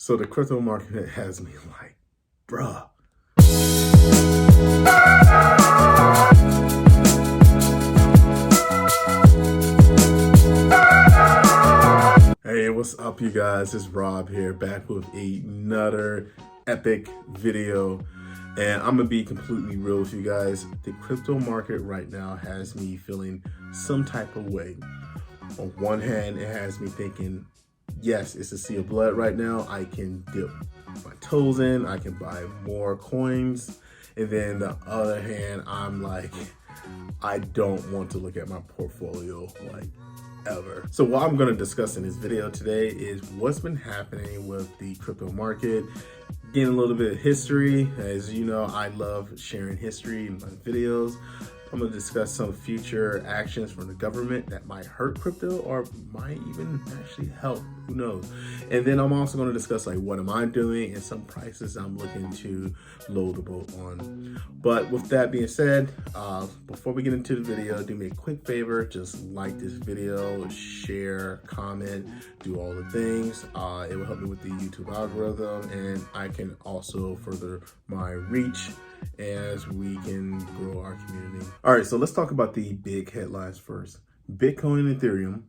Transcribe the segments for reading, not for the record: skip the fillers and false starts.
So the crypto market has me like, bruh. Hey, what's up, you guys? It's Rob here, back with another epic video. And I'm gonna be completely real with you guys. The crypto market right now has me feeling some type of way. On one hand, it has me thinking, yes, it's a sea of blood right now. I can dip my toes in, I can buy more coins. And then the other hand, I'm like, I don't want to look at my portfolio like ever. So what I'm gonna discuss in this video today is what's been happening with the crypto market, getting a little bit of history. As you know, I love sharing history in my videos. I'm gonna discuss some future actions from the government that might hurt crypto or might even actually help, who knows. And then I'm also gonna discuss like what am I doing and some prices I'm looking to load the boat on. But with that being said, before we get into the video, do me a quick favor, just like this video, share, comment, do all the things. It will help me with the YouTube algorithm, and I can also further my reach as we can grow our community. All right, so let's talk about the big headlines first. Bitcoin and Ethereum,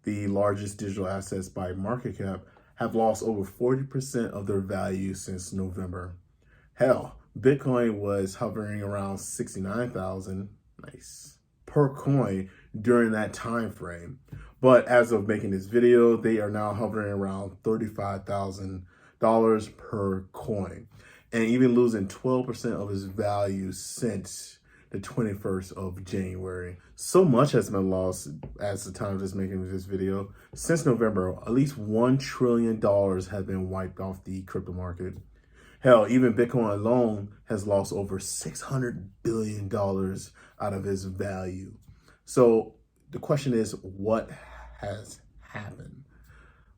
the largest digital assets by market cap, have lost over 40% of their value since November. Hell, Bitcoin was hovering around 69,000, nice, per coin during that time frame. But as of making this video, they are now hovering around $35,000 per coin, and even losing 12% of its value since the 21st of January. So much has been lost as the time of just making this video. Since November, at least $1 trillion has been wiped off the crypto market. Hell, even Bitcoin alone has lost over $600 billion out of its value. So the question is, what has happened?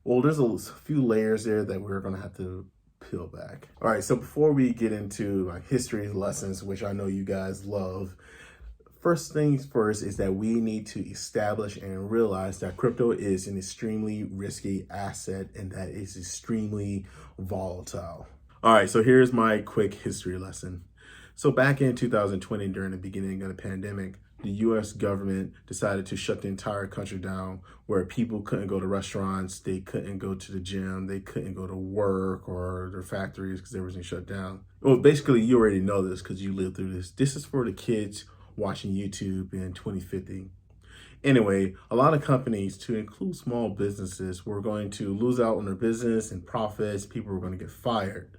Well, there's a few layers there that we're gonna have to peel back. All right, so before we get into like history lessons, which I know you guys love, first things first is that we need to establish and realize that crypto is an extremely risky asset and that it's extremely volatile. All right, so here's my quick history lesson. So back in 2020, during the beginning of the pandemic, the US government decided to shut the entire country down, where people couldn't go to restaurants, they couldn't go to the gym, they couldn't go to work or their factories because everything shut down. Well, basically, you already know this because you lived through this. This is for the kids watching YouTube in 2050. Anyway, a lot of companies, to include small businesses, were going to lose out on their business and profits. People were going to get fired.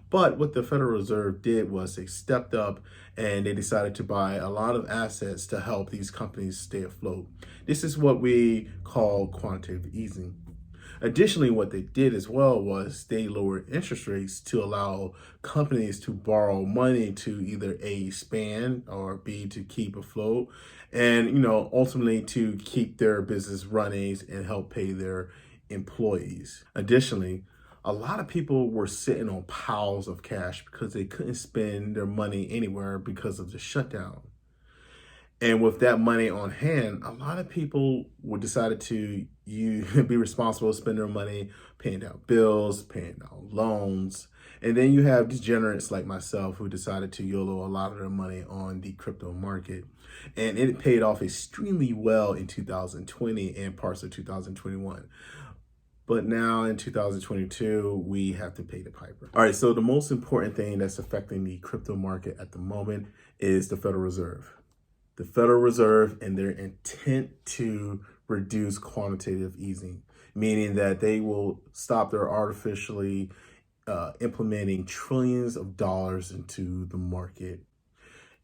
But what the Federal Reserve did was they stepped up and they decided to buy a lot of assets to help these companies stay afloat. This is what we call quantitative easing. Additionally, what they did as well was they lowered interest rates to allow companies to borrow money to either A, expand, or B, to keep afloat, and ultimately to keep their business running and help pay their employees. Additionally, a lot of people were sitting on piles of cash because they couldn't spend their money anywhere because of the shutdown. And with that money on hand, a lot of people would decided to be responsible, spend their money paying down bills, paying down loans. And then you have degenerates like myself who decided to YOLO a lot of their money on the crypto market. And it paid off extremely well in 2020 and parts of 2021. But now in 2022, we have to pay the piper. All right, so the most important thing that's affecting the crypto market at the moment is the Federal Reserve. The Federal Reserve and their intent to reduce quantitative easing, meaning that they will stop their artificially implementing trillions of dollars into the market.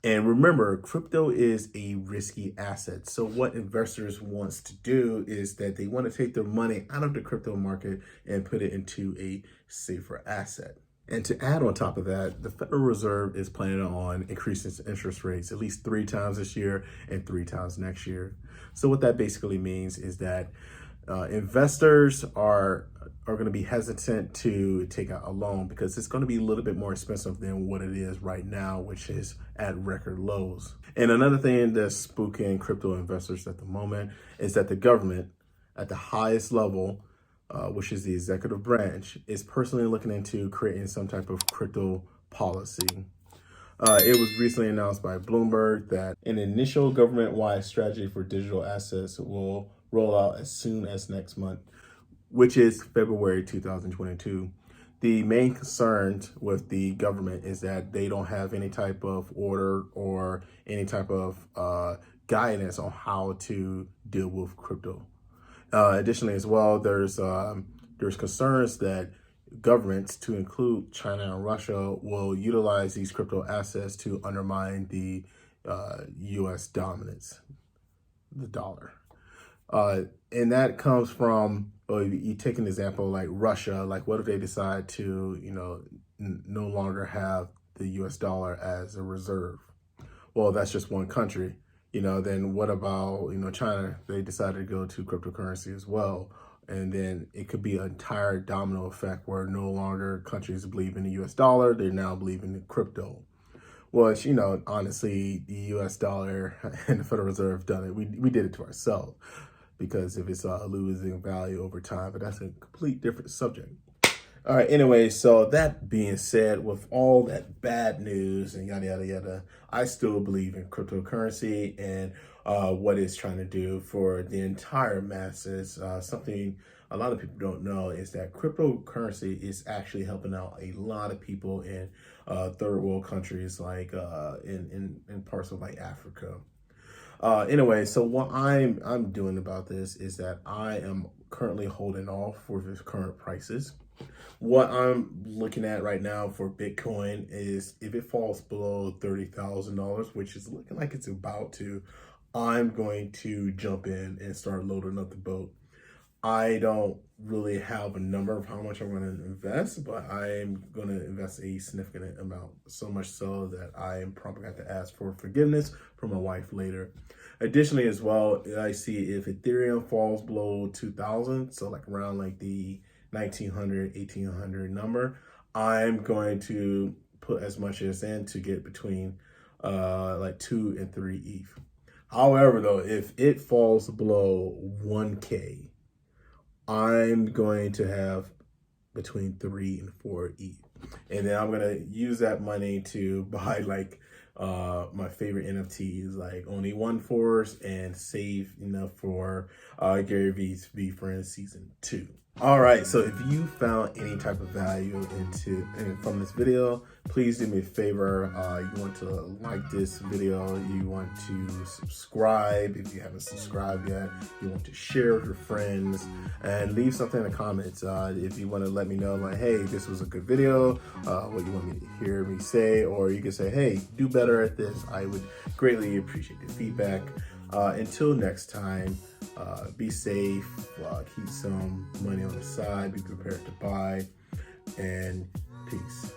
And remember, crypto is a risky asset. So what investors wants to do is that they want to take their money out of the crypto market and put it into a safer asset. And to add on top of that, the Federal Reserve is planning on increasing its interest rates at least 3 times this year and 3 times next year. So what that basically means is that investors are going to be hesitant to take out a loan because it's going to be a little bit more expensive than what it is right now, which is at record lows. And another thing that's spooking crypto investors at the moment is that the government at the highest level which is the executive branch, is personally looking into creating some type of crypto policy. It was recently announced by Bloomberg that an initial government-wide strategy for digital assets will roll out as soon as next month, which is February 2022. The main concern with the government is that they don't have any type of order or any type of guidance on how to deal with crypto. Additionally, as well, there's concerns that governments, to include China and Russia, will utilize these crypto assets to undermine the U.S. dominance, the dollar. And that comes from, you take an example like Russia. Like, what if they decide to, no longer have the U.S. dollar as a reserve? Well, that's just one country. Then what about, China? They decided to go to cryptocurrency as well. And then it could be an entire domino effect where no longer countries believe in the US dollar, they now believe in the crypto. Well, honestly, the US dollar and the Federal Reserve done it. We did it to ourselves, because if it's losing value over time, but that's a complete different subject. All right, anyway, so that being said, with all that bad news and yada, yada, yada, I still believe in cryptocurrency and what it's trying to do for the entire masses. Something a lot of people don't know is that cryptocurrency is actually helping out a lot of people in third world countries, like in parts of like Africa. Anyway, so what I'm doing about this is that I am currently holding off for the current prices. What I'm looking at right now for Bitcoin is if it falls below $30,000, which is looking like it's about to, I'm going to jump in and start loading up the boat. I don't really have a number of how much I'm going to invest, but I'm going to invest a significant amount, so much so that I am probably going to have to ask for forgiveness from my wife later. Additionally, as well, I see if Ethereum falls below 2,000, so like around like the 1,900, 1,800 number, I'm going to put as much as in to get between like 2 and 3 ETH. However, though, if it falls below 1K, I'm going to have between 3 and 4 ETH. And then I'm going to use that money to buy like my favorite NFTs, like Only One Force, and save enough for Gary V's Be Friends Season 2. All right, so if you found any type of value from this video, please do me a favor. You want to like this video, you want to subscribe if you haven't subscribed yet, you want to share with your friends, and leave something in the comments if you want to let me know, like, hey, this was a good video, what you want me to hear me say, or you can say, hey, do better at this. I would greatly appreciate the feedback. Until next time, be safe, keep some money on the side, be prepared to buy, and peace.